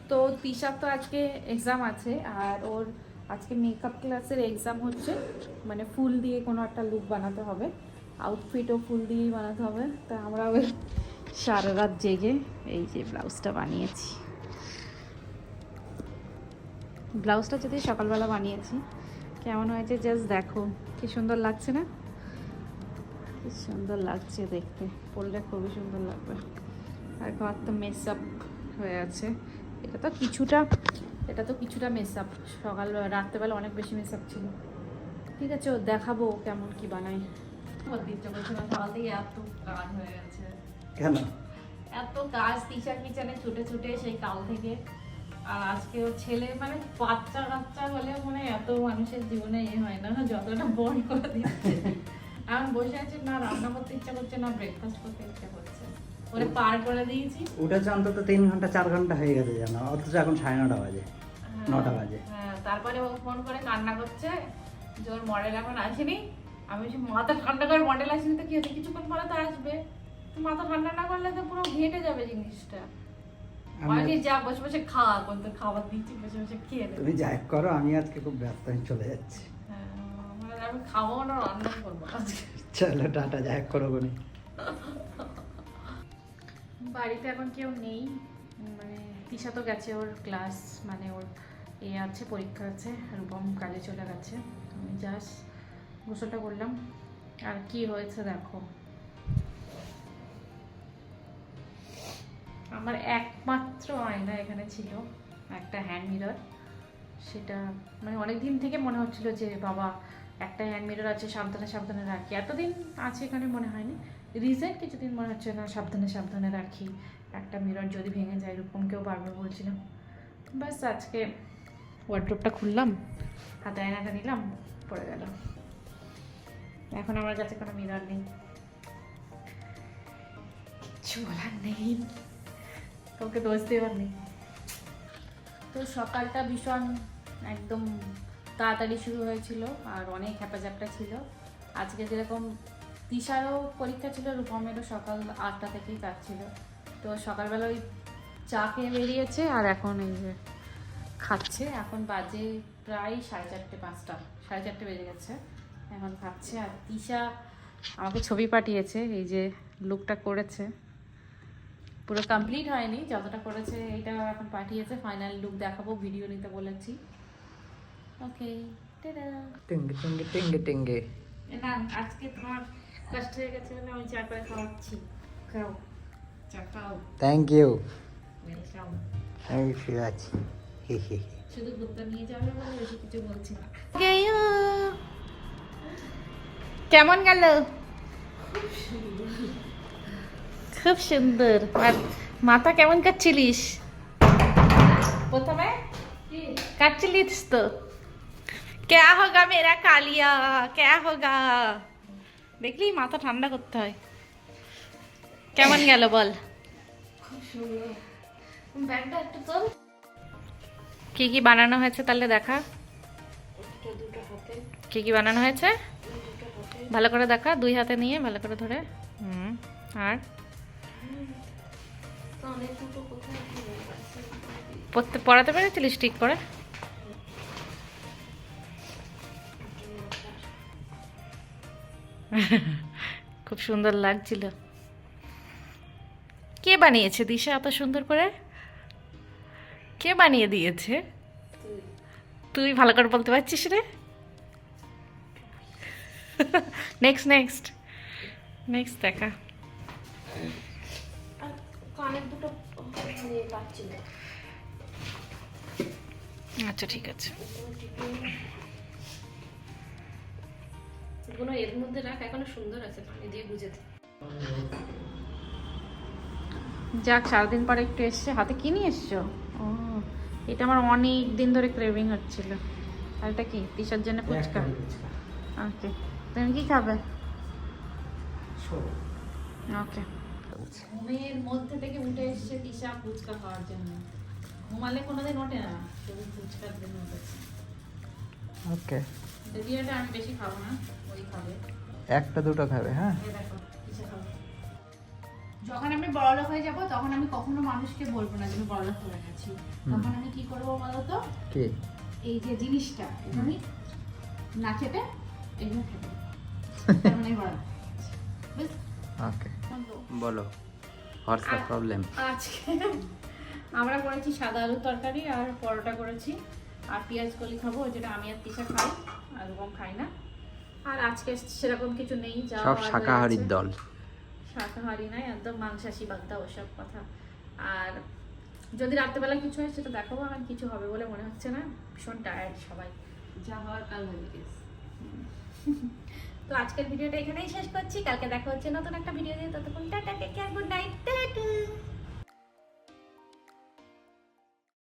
তো তিশার তো আজকে এক্সাম আছে, আর ওর আজকে মেকআপ ক্লাসের এক্সাম হচ্ছে, মানে ফুল দিয়ে কোনো একটা লুক বানাতে হবে, আউটফিটও ফুল দিয়েই বানাতে হবে। তা আমরা ওই সারা রাত জেগে এই যে ব্লাউজটা বানিয়েছি। ব্লাউজটা যদি সকালবেলা বানিয়েছি, কেমন হয়েছে জাস্ট দেখো, কি সুন্দর লাগছে না? কি সুন্দর লাগছে দেখতে, পরলে খুবই সুন্দর লাগবে। আর ঘর তো মেসআপ হয়ে আছে, এটা তো কিছুটা মেসআপ, রাত্রেবেলা অনেক বেশি মেসআপ ছিল। ঠিক আছে, ও দেখাবো কেমন কি বানাই। ইচ্ছা করছে না, সকাল থেকে এত কাজ হয়ে গেছে। কেন? এত কাজ টিচার কিচেনে ছুটে ছুটে সেই কাল থেকে। আর আজকে ওর ছেলে মানে বাচ্চা কাচ্চা হলে মনে হয় এত মানুষের জীবনে হয় না, যতটা বড় করে দিচ্ছে। এখন বসে আছে, না রান্না করতে ইচ্ছা করছে, না ব্রেকফাস্ট করতে ইচ্ছা করছে। ওরে পার করে দিয়েছি। উঠেছে অন্তত 3 ঘন্টা 4 ঘন্টা হয়ে গেছে জানো, অথচ এখন 9:30 বাজে, 9টা বাজে। হ্যাঁ, তারপরে ও ফোন করে কান্না করছে যে ওর মডেল এখন আসেনি। আমি বলছি মাথা ঠান্ডা করে, মডেল আসেনি তো কি হচ্ছে, কিছুক্ষণ পরে তো আসবে, মাথা ঠান্ডা না করলে তো পুরো ঘেটে যাবে জিনিসটা। আমি যা বসে বসে খাওয়া, কোন তো খাবার দিচ্ছি, বসে বসে খেয়ে নেবে। তুমি যাই করো, আমি আজকে খুব ব্যস্ত, আমি চলে যাচ্ছি। হ্যাঁ, মানে আমি খাবো না, রান্না করবো আজকে। চলো টাটা, যাই করো বনি। বাড়িতে এখন কেউ নেই, মানে তিশা তো গেছে ওর ক্লাস, মানে ওর আছে, পরীক্ষা আছে। রূপম কাজে চলে গেছে। আমি জাস্ট গোসলটা করলাম। আর কি হয়েছে দেখো, আমার একমাত্র আয়না এখানে ছিল, একটা হ্যান্ড মিরর। সেটা মানে অনেক দিন থেকে মনে হচ্ছিল যে বাবা একটা হ্যান্ড মিরর আছে, সাবধানে সাবধানে রাখি। এতদিন আছে এখানে মনে হয়নি, রিসেন্ট কিছুদিন মনে হচ্ছে না সাবধানে সাবধানে রাখি, একটা মিরর যদি ভেঙে যায়। রূপমকেও বারবার বলছিলাম। বাস আজকে ওয়ার্ড্রোবটা খুললাম, হাতে আয়নাটা নিলাম, পড়ে গেল। এখন আমার কাছে কোনো মিরর নেই, কিচ্ছু বলার নেই, কাউকে দোষ দেওয়ার নেই। তো সকালটা ভীষণ একদম তাড়াতাড়ি শুরু হয়েছিল, আর অনেক হ্যাপাঝ্যাপটা ছিল। আজকে যেরকম তিশারও পরীক্ষা ছিল, রূপমেরও সকাল 8টা থেকেই কাজ ছিল। তো সকালবেলা ওই চা খেয়ে বেরিয়েছে, আর এখন এই যে খাচ্ছে। এখন বাজে প্রায় 4:30 5টা, 4:30 বেজে গেছে, এখন খাচ্ছে। আর তিশা আমাকে ছবি পাঠিয়েছে, এই যে লুকটা করেছে, পুরো কমপ্লিট হয়নি, যতটা করেছে এইটা এখন পাঠিয়েছে। ফাইনাল লুক দেখাবো, ভিডিও নিতে বলেছি। ওকে, টাটা। টিঙ্গে টিঙ্গে টিঙ্গে টিঙ্গে। না, আজকে তোমার কষ্ট হয়ে গেছে বলে আমি চা করে খাওয়াচ্ছি। খাও, চা খাও। Thank you. ওয়েলকাম। আমি ঠিক আছি। হি হি হি। শুধু ভুট্টা নিয়ে যাবে বলে বেশি কিছু বলছি না। কেমন গেল? খুব সুন্দর। আর মাথা কেমন কাটছিলিস প্রথমে? কাটছিলিস তো? क्या होगा मेरा कालिया, क्या होगा? দেখলি মাথা ঠান্ডা করতে হয়। কেমন গেল বল? খুব সুন্দর। ব্যাগটা একটু তোল। কি কি বানানো হয়েছে তাহলে দেখা। দুটো হাতে কি কি বানানো হয়েছে ভালো করে দেখা, 2 হাতে নিয়ে ভালো করে ধরে। আর পড়াতে পেরেছিলিস ঠিক করে? খুব সুন্দর লাগছিল। কে বানিয়েছে দিশা এত সুন্দর করে? কে বানিয়ে দিয়েছে? তুই ভালো করে বলতে পারছিস রে? নেক্সট নেক্সট নেক্সট দেখা। আচ্ছা ঠিক আছে, কোনো এর মধ্যে রাখ, এখনো সুন্দর আছে, পানি দিয়ে বুঝে দে। যাক, সারাদিন পরে একটু এসছে। হাতে কি নিয়ে এসছো? ও, এটা আমার অনেক দিন ধরে ক্রেভিং হচ্ছিল। আর এটা কি? তিশার জন্য ফুচকা। ওকে, তুমি কি খাবে? ওকে। ঘুমের মধ্যে থেকে উঠে এসছে তিশা ফুচকা খাওয়ার জন্য। ঘুমালে কোনোদিন ওঠে না, শুধু ফুচকার জন্য উঠেছে। ওকে, যদিও এটা আমি বেশি খাবো না, ওই খাবে। একটা দুটো খাবে। হ্যাঁ, এই দেখো তিশা খাবে। যখন আমি বড়লোক হয়ে যাব তখন আমি কখনো মানুষকে বলবো না যে আমি বড়লোক হয়ে গেছি। তখন আমি কি করবো বলতো, কি এই যে জিনিসটা এটা আমি না খেতে এগুলো খেতে মানে বড়লোক। ওকে বলো, হোয়াটস দ্য প্রবলেম? আজকে আমরা করেছি সাদা আলুর তরকারি আর পরোটা করেছি আর পেঁয়াজ কলি খাবো, যেটা আমি আর তিশা খাই, আর রকম খাই না। আর আজকে সেরকম কিছু নেই, যা সব শাকাহারীর দল। শাকাহারি নাই, একদম মাংসাশী বাগদা ওসব কথা। আর যদি রাত্রেবেলা কিছু হয় সেটা দেখাবো, আর কিছু হবে বলে মনে হচ্ছে না, ভীষণ টায়ার্ড সবাই, যা হওয়ার কাল হয়ে গেছে। তো আজকের ভিডিওটা এখানেই শেষ করছি, কালকে দেখা হচ্ছে নতুন একটা ভিডিও দিয়ে, ততক্ষণ tata, take care, good night, tata.